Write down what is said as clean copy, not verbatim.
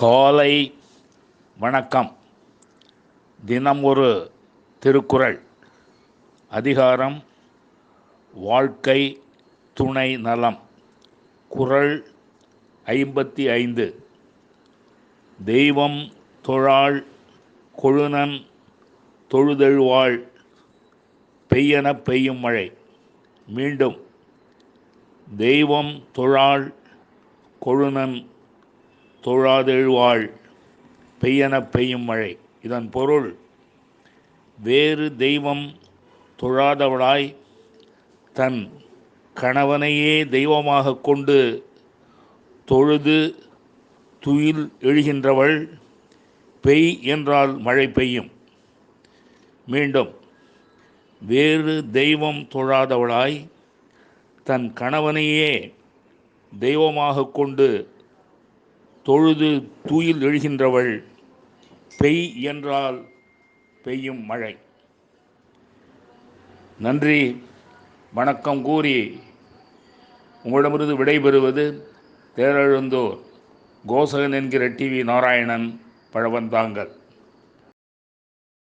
காலை வணக்கம். தினம் ஒரு திருக்குறள். அதிகாரம் வாழ்க்கை துணை நலம். குறள் 55. தெய்வம் தொழாள் கொழுநன் தொழுதெழுவாள் பெய்யெனப் பெய்யும் மழை. மீண்டும், தெய்வம் தொழாள் கொழுநன் தொழாதெழுவாள் பெய்யெனப் பெய்யும் மழை. இதன் பொருள், வேறு தெய்வம் தொழாதவளாய் தன் கணவனையே தெய்வமாக கொண்டு தொழுது துயில் எழுகின்றவள் பெய் என்றால் மழை பெய்யும். மீண்டும், வேறு தெய்வம் தொழாதவளாய் தன் கணவனையே தெய்வமாக கொண்டு தொழுது தூயில் எழுகின்றவள் பெய் என்றால் பெய்யும் மழை. நன்றி வணக்கம் கூறி உங்களிடமிருந்து விடைபெறுவது தேரெழுந்தூர் கோசகன் என்கிற டிவி நாராயணன் பழவந்தாங்கல்.